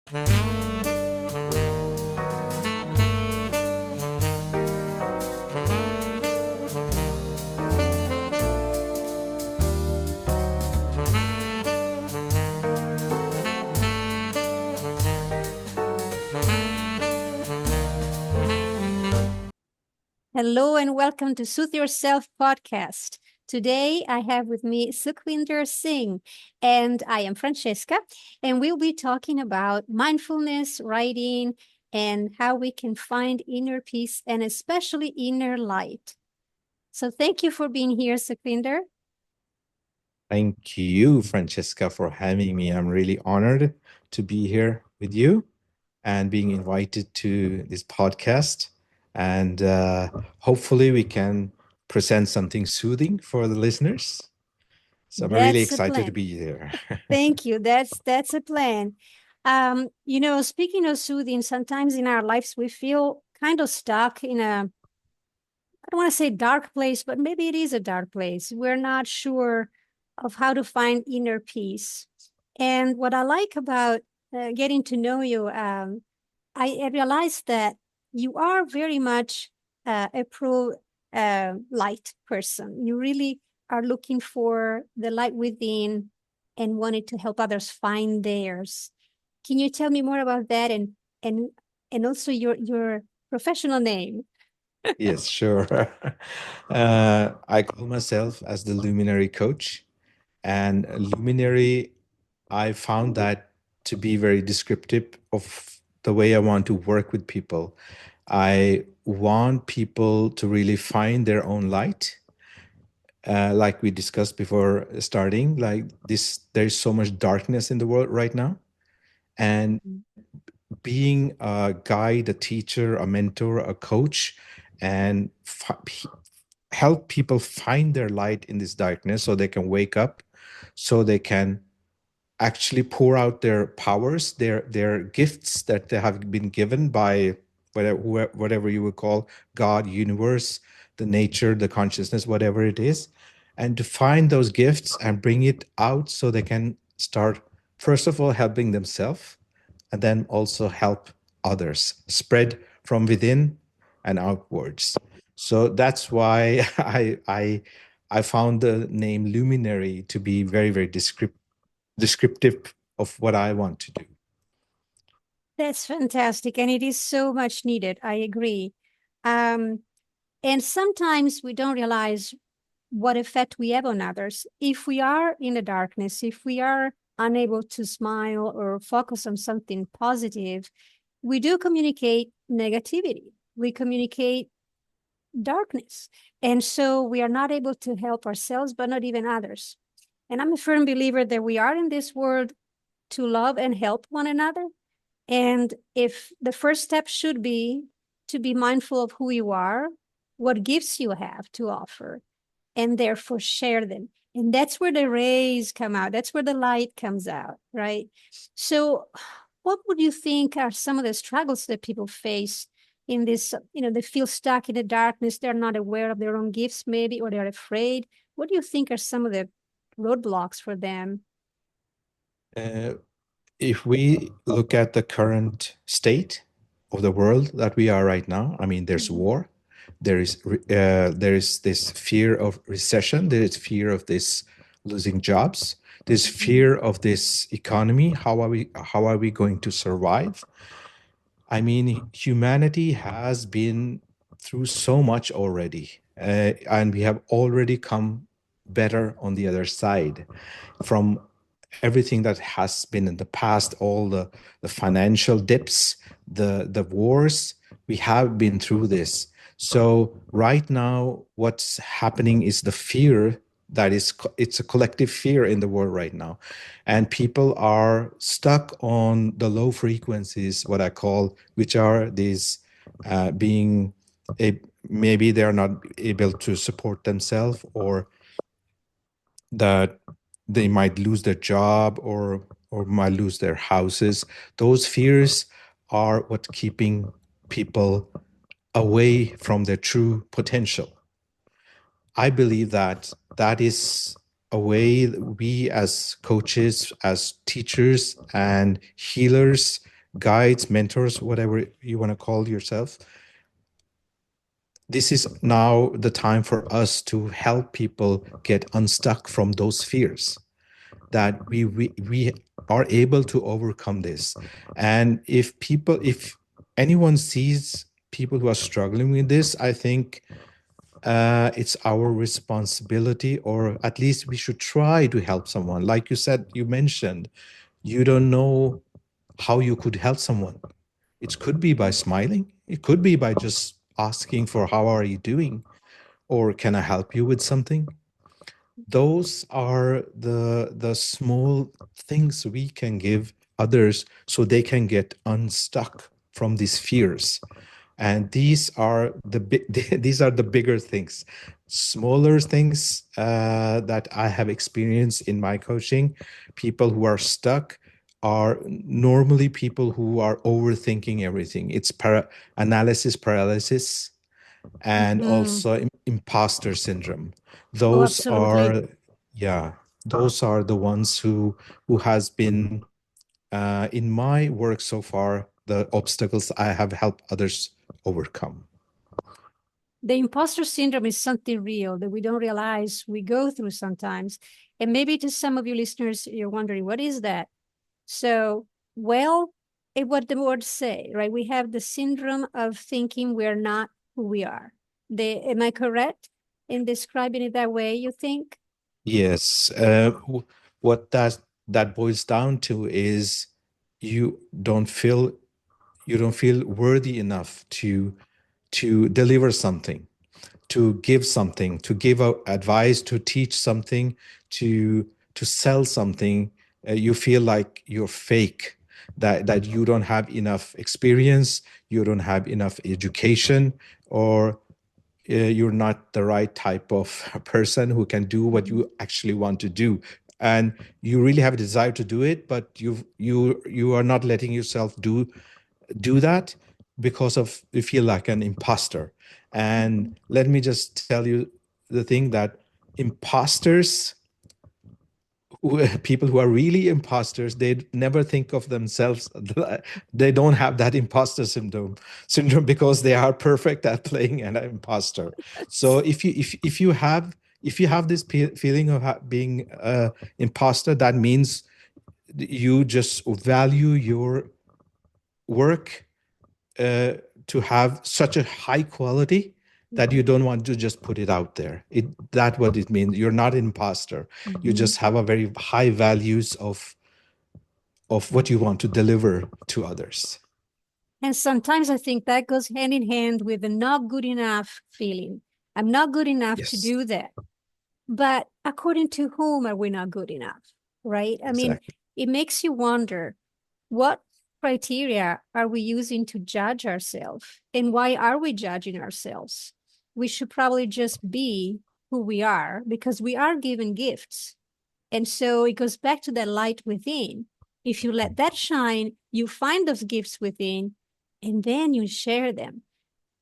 Hello and welcome to Soothe Yourself podcast. Today I have with me Sukhvinder Singh and I am Francesca, and we'll be talking about mindfulness, writing, and how we can find inner peace and especially inner light. So thank you for being here, Sukhvinder. Thank you, Francesca, for having me. I'm really honored to be here with you and being invited to this podcast. And hopefully, we can present something soothing for the listeners. So I'm really That's a excited to plan. be here. Thank you. That's a plan. Speaking of soothing, sometimes in our lives we feel kind of stuck in a, I don't want to say dark place, but maybe it is a dark place. We're not sure of how to find inner peace. And what I like about getting to know you, I realized that you are very much a pro light person. You really are looking for the light within and wanted to help others find theirs. Can you tell me more about that and and also your professional name? Yes, sure. I call myself as the Luminary Coach. And Luminary, I found that to be very descriptive of the way I want to work with people. I want people to really find their own light. Like we discussed before starting, like this, there's so much darkness in the world right now. And being a guide, a teacher, a mentor, a coach, and help people find their light in this darkness so they can wake up, so they can actually pour out their powers, their gifts that they have been given by whatever you would call God, universe, the nature, the consciousness, whatever it is, and to find those gifts and bring it out so they can start, first of all, helping themselves, and then also help others, spread from within and outwards. So that's why I found the name Luminary to be very, very descriptive of what I want to do. That's fantastic. And it is so much needed. I agree. Um, and sometimes we don't realize what effect we have on others. If we are in the darkness, if we are unable to smile or focus on something positive, we do communicate negativity. We communicate darkness. And so we are not able to help ourselves, but not even others. And I'm a firm believer that we are in this world to love and help one another. And if the first step should be to be mindful of who you are, what gifts you have to offer, and therefore share them. And that's where the rays come out. That's where the light comes out, right? So, what would you think are some of the struggles that people face in this? They feel stuck in the darkness. They're not aware of their own gifts, maybe, or they're afraid. What do you think are some of the roadblocks for them? Uh, if we look at the current state of the world that we are right now, I mean, there's war, there is this fear of recession, there is fear of this losing jobs, there's fear of this economy. How are we going to survive? I mean, humanity has been through so much already, and we have already come better on the other side from everything that has been in the past, all the financial dips, the wars. We have been through this. So right now, what's happening is the fear that is, it's a collective fear in the world right now, and people are stuck on the low frequencies, what I call, which are these being a, maybe they are not able to support themselves, or that they might lose their job, or might lose their houses. Those fears are what keeping people away from their true potential. I believe that that is a way that we as coaches, as teachers and healers guides, mentors, whatever you want to call yourself, this is now the time for us to help people get unstuck from those fears, that we are able to overcome this. And if anyone sees people who are struggling with this, I think it's our responsibility, or at least we should try to help someone. Like you said, you mentioned, you don't know how you could help someone. It could be by smiling. It could be by just asking for how are you doing, or can I help you with something. Those are the small things we can give others so they can get unstuck from these fears. And these are the these are the bigger things. Smaller things that I have experienced in my coaching, people who are stuck are normally people who are overthinking everything. It's analysis paralysis, and Hmm. also imposter syndrome. Oh, Those absolutely. are, yeah, those are the ones who has been in my work so far, the obstacles I have helped others overcome. The imposter syndrome is something real that we don't realize we go through sometimes. And maybe to some of you listeners, you're wondering, what is that? So, well, what the words say, right? We have the syndrome of thinking we're not who we are. Am I correct in describing it that way, you think? Yes, what that boils down to is you don't feel you don't feel worthy enough to deliver something, to give something, to give out advice, to teach something, to sell something. You feel like you're fake, that you don't have enough experience, you don't have enough education, or you're not the right type of person who can do what Mhm. you actually want to do. And you really have a desire to do it, but you are not letting yourself do that because of you feel like an imposter. And Mhm. let me just tell you the thing that imposters, people who are really imposters, they never think of themselves. They don't have that imposter syndrome because they are perfect at playing an imposter. So if you have this feeling of being imposter, that means you just value your work uh, to have such a high quality that you Mhm. don't want to just put it out there. That what it means. You're not an imposter. You Mhm. just have a very high values of what you want to deliver to others. And sometimes I think that goes hand in hand with the not good enough feeling. I'm not good enough to Yes, do that. But according to whom are we not good enough? Right? I mean, exactly. it makes you wonder, what criteria are we using to judge ourselves? And why are we judging ourselves? We should probably just be who we are because we are given gifts. And so it goes back to that light within. If you let that shine, you find those gifts within and then you share them.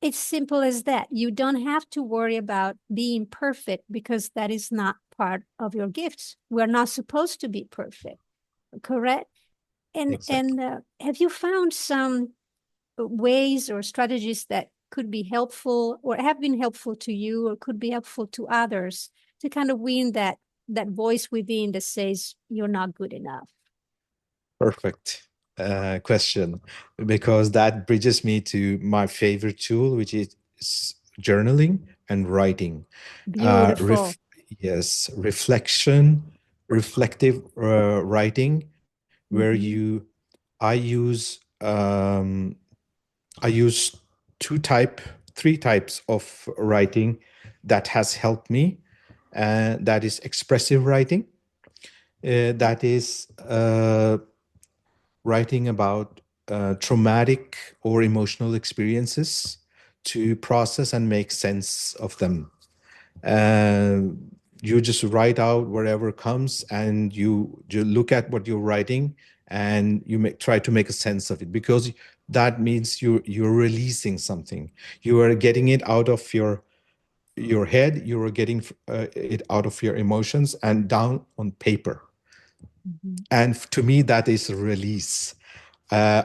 It's simple as that. You don't have to worry about being perfect because that is not part of your gifts. We're not supposed to be perfect, correct? And Exactly. have you found some ways or strategies that could be helpful or have been helpful to you or could be helpful to others to kind of win that voice within that says you're not good enough? Perfect question, because that bridges me to my favorite tool, which is journaling and writing. Uh, Beautiful. ref- yes, reflective writing, where Mm-hmm. I use I use two type, three types of writing that has helped me. That is expressive writing. That is writing about traumatic or emotional experiences to process and make sense of them. Uh, you just write out whatever comes, and you look at what you're writing, and you try to make a sense of it, because that means you're releasing something. You are getting it out of your head. You are getting it out of your emotions and down on paper. Mm-hmm. And to me, that is a release.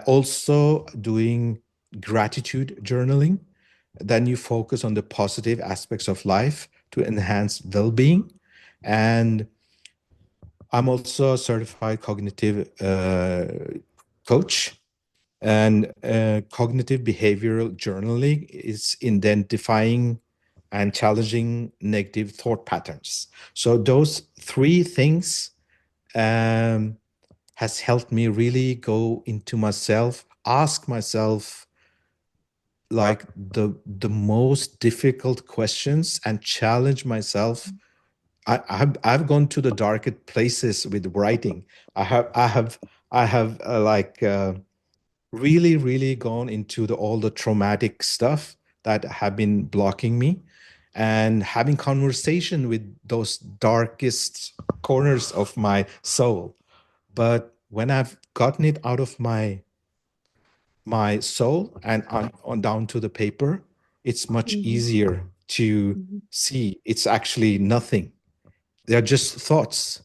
Also doing gratitude journaling. Then you focus on the positive aspects of life to enhance well-being. And I'm also a certified cognitive coach. And cognitive behavioral journaling is identifying and challenging negative thought patterns. So those three things has helped me really go into myself, ask myself like the most difficult questions and challenge myself. I've gone to the darkest places with writing. I have really gone into all the traumatic stuff that have been blocking me, and having conversation with those darkest corners of my soul. But when I've gotten it out of my soul and on down to the paper, it's much Mhm. easier to Mhm. see it's actually nothing. They're just thoughts.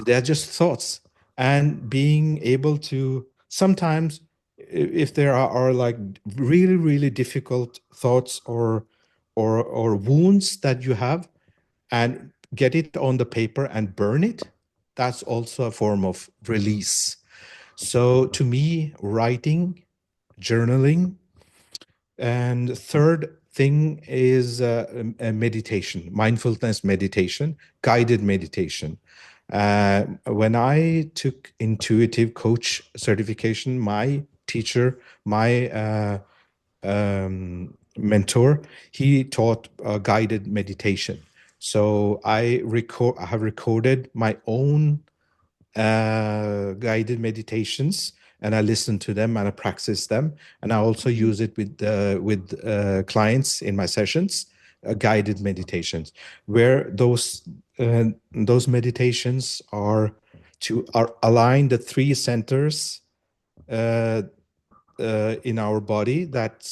They're just thoughts. And being able to sometimes, if there are like really difficult thoughts or wounds that you have, and get it on the paper and burn it, that's also a form of release. So to me, writing, journaling, and third thing is a meditation, mindfulness meditation, guided meditation. When I took intuitive coach certification, my teacher, my mentor, he taught guided meditation. So I have recorded my own guided meditations, and I listen to them and I practice them, and I also Mhm. use it with clients in my sessions, guided meditations, where those meditations are align the three centers uh, in our body. That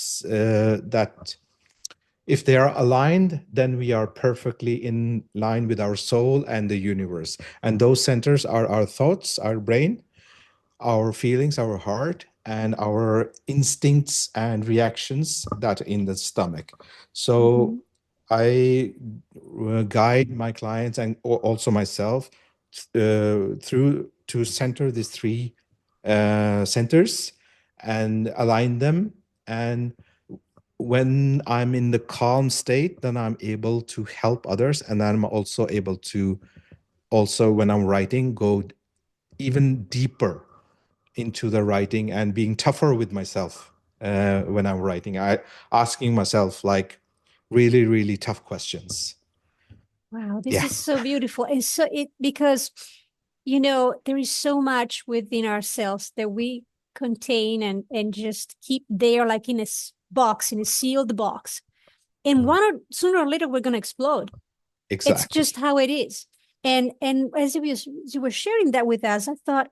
if they are aligned, then we are perfectly in line with our soul and the universe. And those centers are our thoughts, our brain, our feelings, our heart, and our instincts and reactions that are in the stomach. So Mhm. I guide my clients and also myself through to center these three centers and align them. And when I'm in the calm state, then I'm able to help others, and then I'm also able to also, when I'm writing, go even deeper into the writing and being tougher with myself when I'm writing. I asking myself like really tough questions. Wow, this Yeah, is so beautiful. And so it because there is so much within ourselves that we contain and just keep there like in a box, in a sealed box. And sooner or later we're gonna explode. It's just exactly. how it is. And as you were sharing that with us, I thought,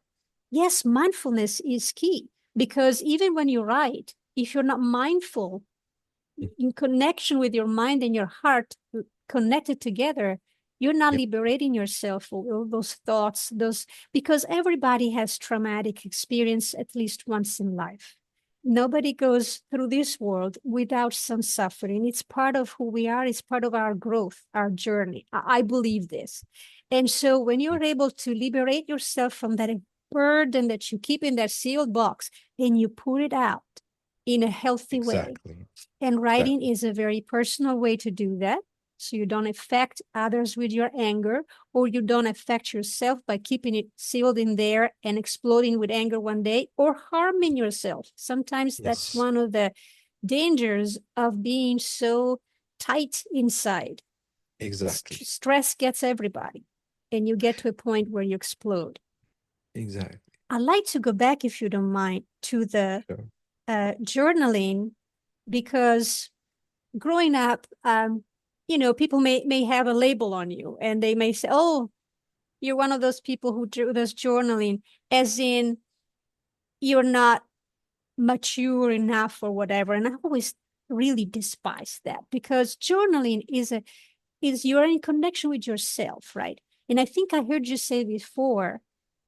yes, mindfulness is key because even when you write, if you're not mindful in connection with your mind and your heart connected together, you're not Yep, liberating yourself for all those thoughts, those because everybody has traumatic experience at least once in life. Nobody goes through this world without some suffering. It's part of who we are, it's part of our growth, our journey. I believe this. And so when you're yep, able to liberate yourself from that burden that you keep in that sealed box and you put it out in a healthy way, exactly. and writing Exactly. is a very personal way to do that. So you don't affect others with your anger, or you don't affect yourself by keeping it sealed in there and exploding with anger one day or harming yourself. Sometimes that's Yes, one of the dangers of being so tight inside. exactly. Stress gets everybody, and you get to a point where you explode. Exactly. I'd like to go back, if you don't mind, to the Sure. journaling because growing up, people may have a label on you, and they may say, "Oh, you're one of those people who do this journaling," as in you're not mature enough or whatever. And I always really despise that because journaling is you're in connection with yourself, right? And I think I heard you say before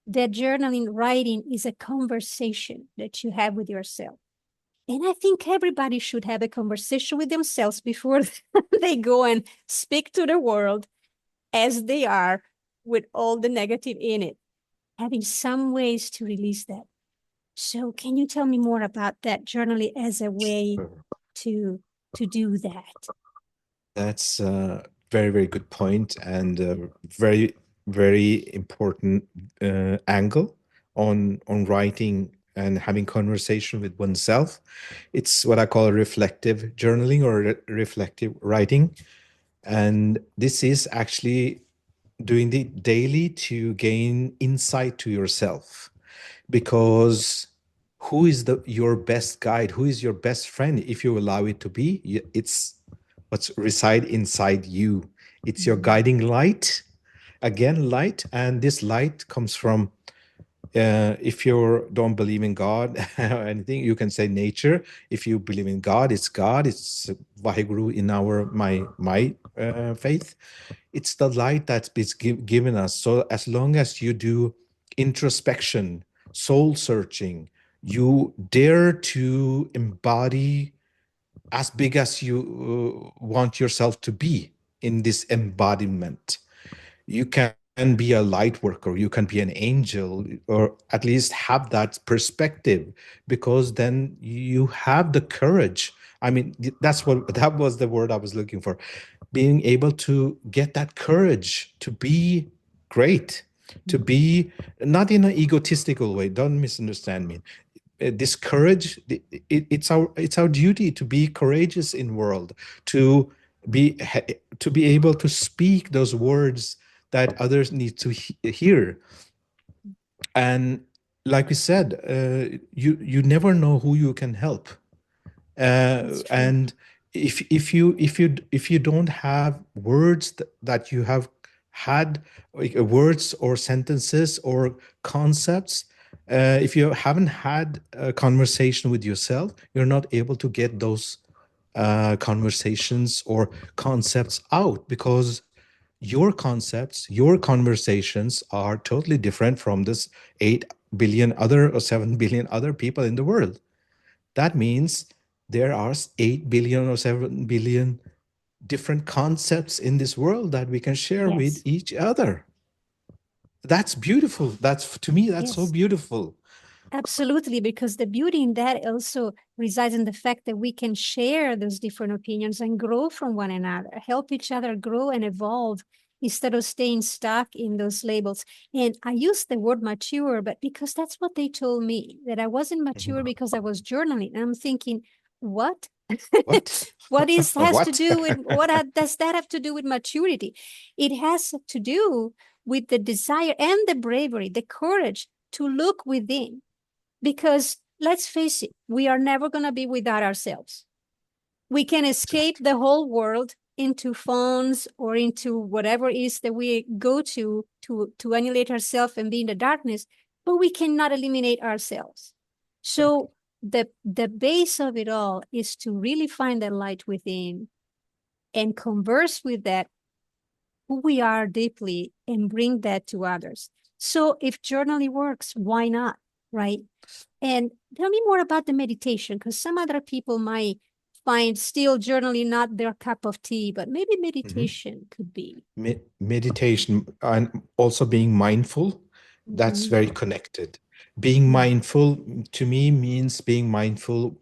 that journaling, writing is a conversation that you have with yourself. And I think everybody should have a conversation with themselves before they go and speak to the world as they are with all the negative in it, having some ways to release that. So can you tell me more about that journaling as a way to do that? That's a very, very good point and a very, very important angle on writing and having conversation with oneself. It's what I call reflective journaling or reflective writing. And this is actually doing the daily to gain insight to yourself, because who is your best guide, who is your best friend, if you allow it to be? It's what's reside inside you. It's your guiding light, again light, and this light comes from if you don't believe in God or anything, you can say nature. If you believe in God, it's God. It's Vaheguru in my faith. It's the light that's been given us. So as long as you do introspection, soul searching, you dare to embody as big as you want yourself to be in this embodiment. You can be a light worker, you can be an angel, or at least have that perspective, because then you have the courage. I mean, that was the word I was looking for. Being able to get that courage to be great, to be not in an egotistical way, don't misunderstand me. This courage, it's our duty to be courageous in world, to be to be able to speak those words that others need to hear. And like we said, you never know who you can help. That's true. And if you don't have words that you have had, like, words or sentences or concepts, if you haven't had a conversation with yourself, you're not able to get those conversations or concepts out, because your concepts, your conversations are totally different from this 8 billion other or 7 billion other people in the world. That means there are 8 billion or 7 billion different concepts in this world that we can share with Yes. each other. That's beautiful. That's, to me, that's so Yes. beautiful. Absolutely, because the beauty in that also resides in the fact that we can share those different opinions and grow from one another, help each other grow and evolve instead of staying stuck in those labels. And I use the word mature, but because that's what they told me, that I wasn't mature Mhm. because I was journaling. And I'm thinking, what? What? What is has to What? do with does that have to do with maturity? It has to do with the desire and the bravery, the courage to look within, because let's face it, we are never going to be without ourselves. We can escape Exactly. the whole world into phones or into whatever it is that we go to annihilate ourselves and be in the darkness, but we cannot eliminate ourselves. Exactly. So the base of it all is to really find that light within and converse with that, who we are deeply, and bring that to others. So if journaling works, why not? Right? And tell me more about the meditation, because some other people might find still journaling not their cup of tea, but maybe Mhm. meditation could be. Meditation and also being mindful, that's Mhm. very connected. Being Yeah. mindful to me means being mindful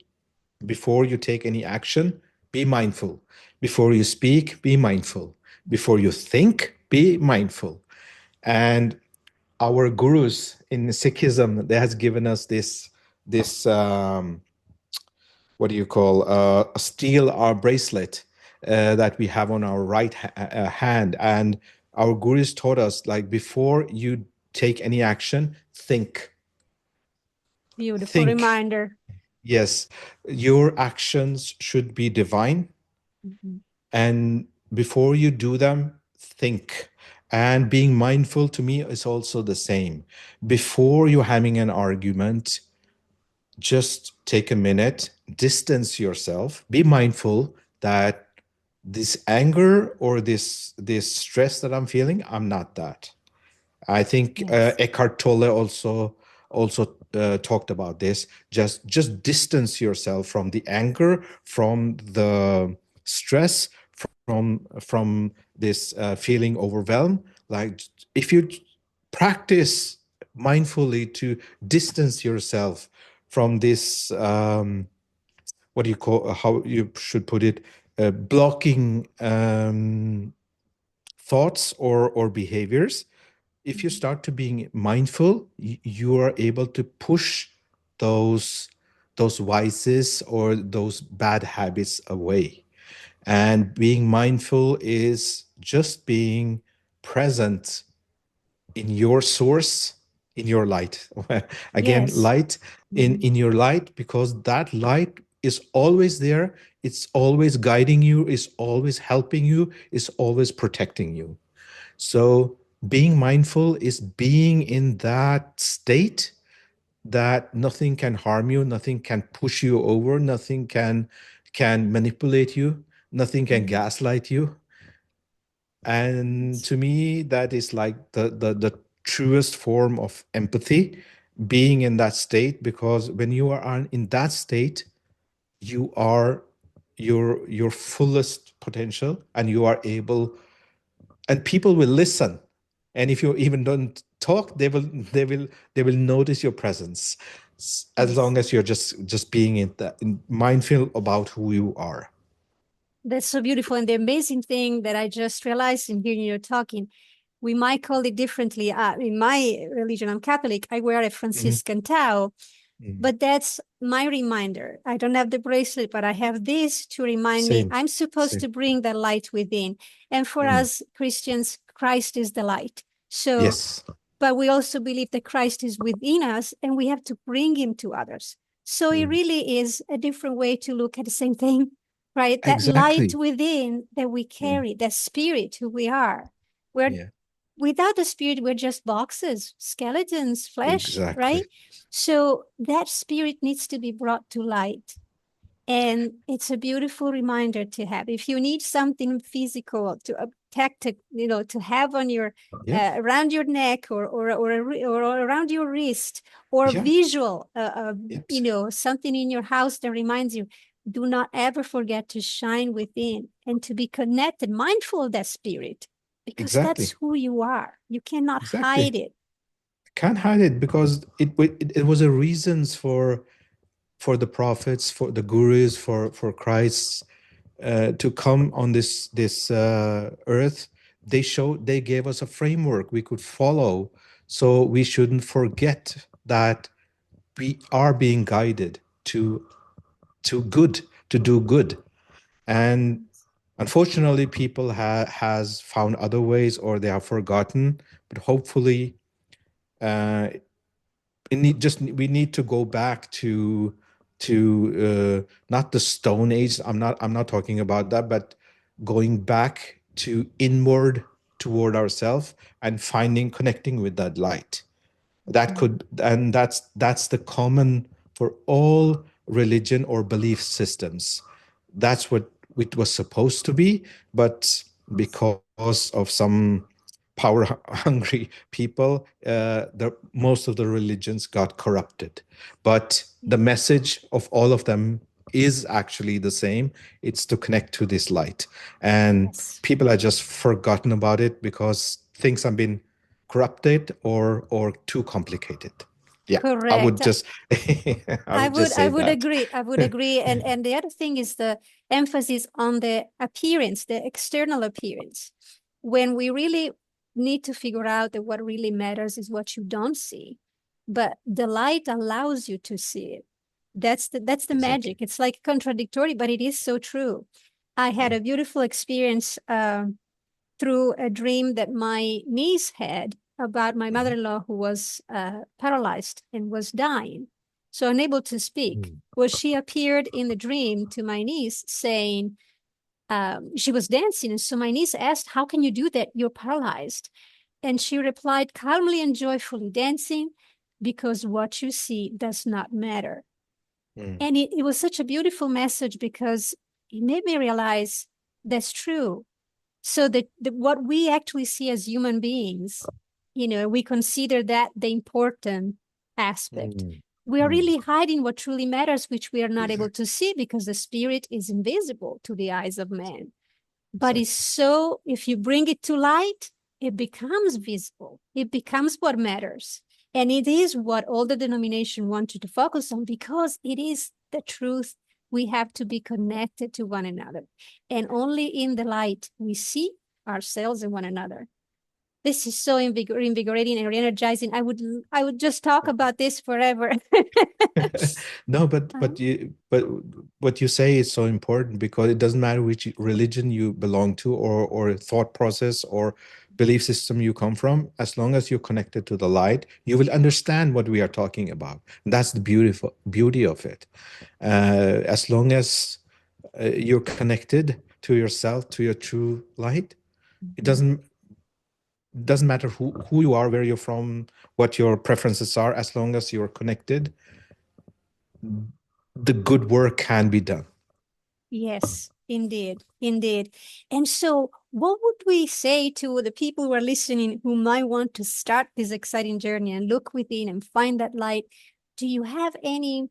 before you take any action. Be mindful before you speak. Be mindful before you think. Be mindful. And our gurus in Sikhism, they has given us this what do you call, a steel bracelet that we have on our right hand. And our gurus taught us, like, before you take any action, Beautiful think. reminder. Yes, your actions should be divine, Mhm. and before you do them, think. And being mindful to me is also the same. Before you're having an argument, just take a minute, distance yourself, be mindful that this anger or this stress that I'm feeling, I'm not that. I think Yes. Eckhart Tolle also talked about this. Just distance yourself from the anger, from the stress, from this feeling overwhelmed. Like if you practice mindfully to distance yourself from this, what do you call, how you should put it, blocking thoughts or behaviors. If you start to being mindful, you are able to push those vices or those bad habits away. And being mindful is just being present in your source, in your light. Again, Yes. light, in Mhm. in your light, because that light is always there. It's always guiding you, is always helping you, is always protecting you. So being mindful is being in that state that nothing can harm you, nothing can push you over, nothing can manipulate you, nothing can Mhm. gaslight you. And to me, that is like the truest form of empathy, being in that state, because when you are in that state, you are your fullest potential, and you are able, and people will listen. And if you even don't talk, they will notice your presence, as Yes. long as you're just being mindful about who you are. That's so beautiful. And the amazing thing that I just realized in hearing you talking, we might call it differently. In my religion, I'm Catholic. I wear a Mhm. Franciscan towel, Mhm. but that's my reminder. I don't have the bracelet, but I have this to remind me Same, I'm supposed same. to bring the light within. And for Mm. us Christians, Christ is the light. So, Yes, but we also believe that Christ is within us and we have to bring him to others. So it mm. really is a different way to look at the same thing, right? That light Exactly. within that we Yeah, carry, that spirit, who we are. We're yeah, without the spirit, we're just boxes, skeletons, flesh, right? exactly. So that spirit needs to be brought to light. And it's a beautiful reminder to have. If you need something physical to tactic, to have on your Yeah, around your neck or around your wrist, or yeah, visual, yep, something in your house that reminds you. Do not ever forget to shine within and to be connected, mindful of that spirit, because that's exactly, who you are. You cannot hide exactly. it. Can't hide it, because it was a reasons for the prophets, for the gurus, for Christ to come on this earth. They gave us a framework we could follow, so we shouldn't forget that we are being guided to good, to do good. And unfortunately, people has found other ways, or they have forgotten. But hopefully, uh, we need to go back to not the Stone Age. I'm not talking about that, but going back to inward, toward ourselves, and connecting with that light. That could, and that's the common for all religion or belief systems. That's what it was supposed to be, but because of some power hungry people, most of the religions got corrupted. But the message of all of them is actually the same. It's to connect to this light, and Yes. people are just forgotten about it because things have been corrupted or too complicated. Yeah, I would Correct. just I I would would just I say would that. agree. I would agree. And the other thing is the emphasis on the appearance, the external appearance. When we really need to figure out that what really matters is what you don't see. But the light allows you to see it. That's the Exactly. magic. It's like contradictory, but it is so true. I had Yeah. a beautiful experience through a dream that my niece had about my Mhm. mother-in-law who was paralyzed and was dying, so unable to speak. Mm. Well, she appeared in the dream to my niece saying, she was dancing. And so my niece asked, how can you do that? You're paralyzed. And she replied calmly and joyfully, dancing because what you see does not matter. Mm. And it was such a beautiful message because it made me realize that's true. So that what we actually see as human beings we consider that the important aspect. Mm, We are mm, really hiding what truly matters, which we are not able exactly. to see because the spirit is invisible to the eyes of man. But it's Exactly. so, if you bring it to light, it becomes visible. It becomes what matters. And it is what all the denomination want you to focus on because it is the truth. We have to be connected to one another. And only in the light we see ourselves and one another. This is so invigorating and re-energizing. I would just talk about this forever. No, but Uh, but what you say is so important because it doesn't matter which religion you belong to or thought process or belief system you come from. As long as you're connected to the light, you will understand what we are talking about. And that's the beautiful beauty of it. As long as you're connected to yourself, to your true light, it mhm. doesn't matter who you are, where you're from, what your preferences are. As long as you're connected, the good work can be done. Yes, indeed, indeed. And so, what would we say to the people who are listening who might want to start this exciting journey and look within and find that light? Do you have any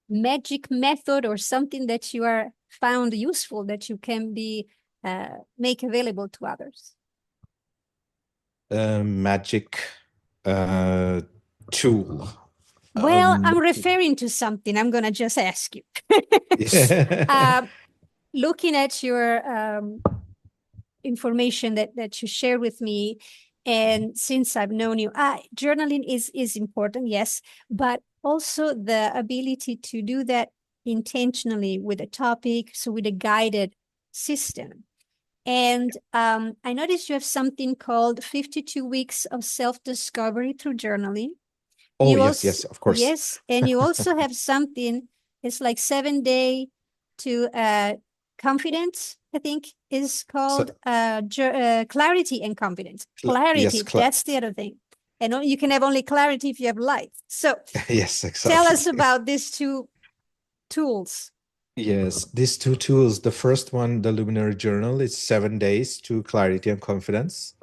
magic method or something that you are found useful that you can be make available to others? Magic uh, tool. Well, Um, I'm referring to something. I'm gonna just ask you. yeah. um, Looking at your information that you share with me, and since I've known you, journaling is important, yes, but also the ability to do that intentionally with a topic, so with a guided system. And I noticed you have something called 52 weeks of self-discovery through journaling. Oh, You yes, also, yes, of course. yes, and you also have something, it's like 7 day to confidence, I think is called So, clarity and confidence. yes, Clarity, that's the other thing. And you can have only clarity if you have light. So yes, tell us exactly. about these two tools. Yes, these two tools. The first one, the Luminary Journal, is 7 days to clarity and confidence.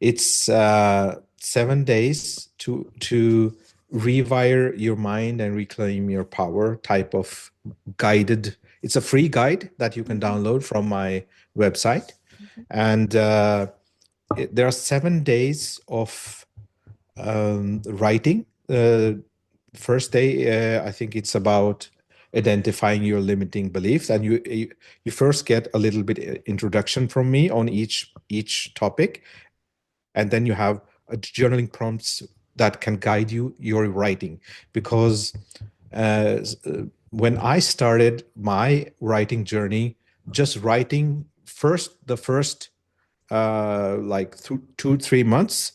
It's 7 days to rewire your mind and reclaim your power type of guided. It's a free guide that you can Mhm, download from my website, mhm, and there are 7 days of writing. First day, I think it's about identifying your limiting beliefs, and you first get a little bit introduction from me on each topic, and then you have a journaling prompts that can guide your writing. Because when I started my writing journey, just writing the first like 2 3 months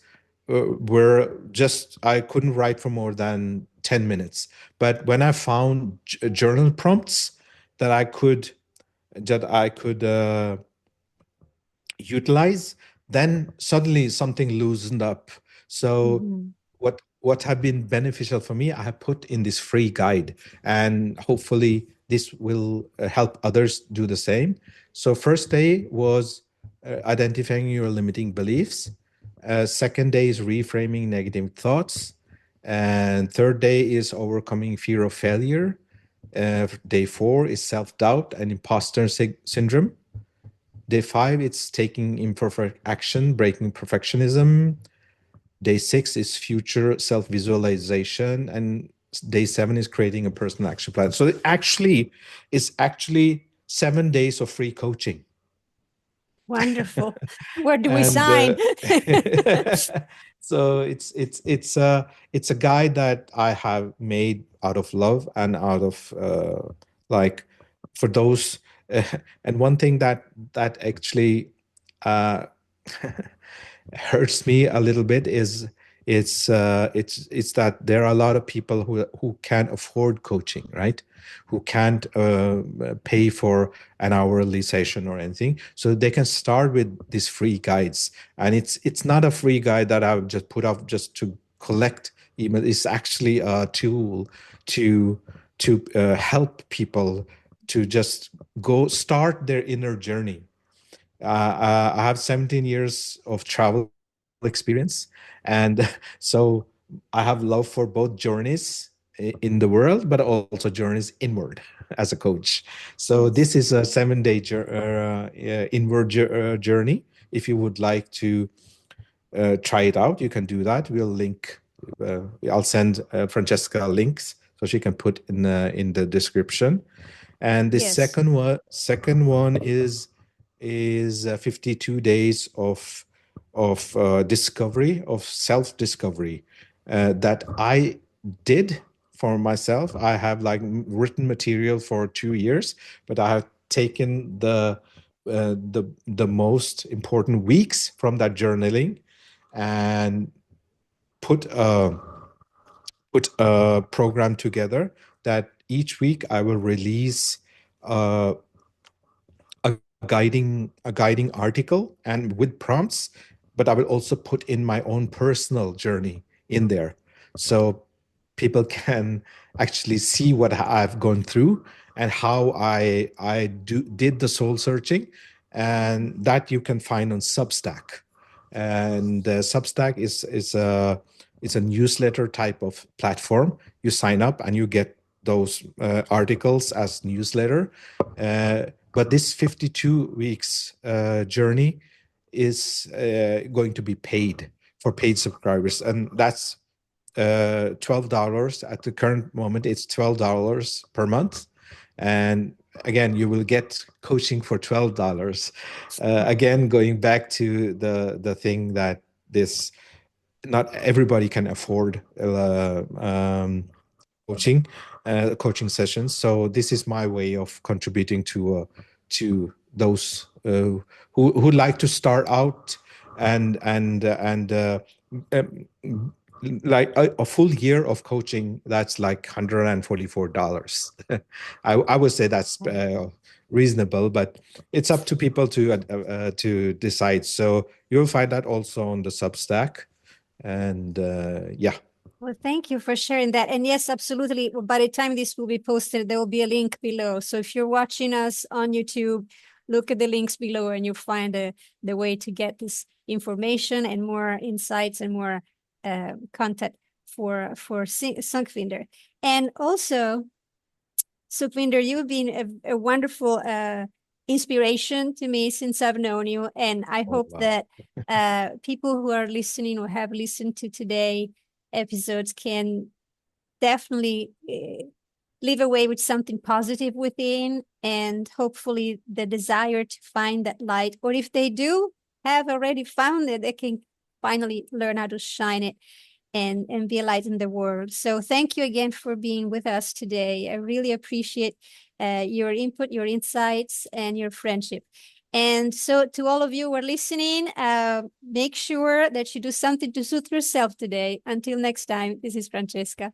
where just I couldn't write for more than 10 minutes. But when I found journal prompts that I could utilize, then suddenly something loosened up. So mhm. what have been beneficial for me, I have put in this free guide, and hopefully this will help others do the same. So first day was identifying your limiting beliefs. Second day is reframing negative thoughts. And third day is overcoming fear of failure. Day four is self-doubt and imposter syndrome. Day five, it's taking imperfect action, breaking perfectionism. Day six is future self visualization. And day seven is creating a personal action plan. So it's actually 7 days of free coaching. Wonderful. Where do we And sign? so it's a guide that I have made out of love and out of like for those and one thing that actually uh, hurts me a little bit is it's that there are a lot of people who can't afford coaching, right? Who can't pay for an hourly session or anything, so they can start with these free guides. And it's not a free guide that I've just put up just to collect email. It's actually a tool to help people to just go start their inner journey. I have 17 years of traveling, experience. And so I have love for both journeys in the world, but also journeys inward as a coach. So Yes. this is a 7-day inward journey. If you would like to try it out, you can do that. I'll send Francesca links so she can put in the description. And the Yes. second one is 52 days of discovery, of self discovery, that I did for myself. I have like written material for 2 years, but I have taken the most important weeks from that journaling and put a put a program together that each week I will release uh, a guiding article and with prompts, but I will also put in my own personal journey in there, so people can actually see what I've gone through and how I did the soul searching, and that you can find on Substack. And Substack is a newsletter type of platform. You sign up and you get those articles as newsletter. But this 52 weeks journey is going to be paid for paid subscribers, and that's $12 at the current moment. It's $12 per month, and again, you will get coaching for $12. Again, going back to the thing that this not everybody can afford coaching coaching sessions. So this is my way of contributing to those who like to start out, and um, like a full year of coaching. That's like $144. I would say that's reasonable, but it's up to people to decide. So you'll find that also on the Substack, and yeah. Well, thank you for sharing that. And yes, absolutely. By the time this will be posted, there will be a link below. So if you're watching us on YouTube, look at the links below and you'll find the way to get this information and more insights and more content for Sukhvinder. And also, Sukhvinder, you've been a wonderful inspiration to me since I've known you. And I Oh, hope wow. that people who are listening or have listened to today episodes can definitely leave away with something positive within, and hopefully the desire to find that light. Or if they do have already found it, they can finally learn how to shine it and be a light in the world. So thank you again for being with us today. I really appreciate your input, your insights, and your friendship. And so to all of you who are listening, make sure that you do something to soothe yourself today. Until next time, this is Francesca.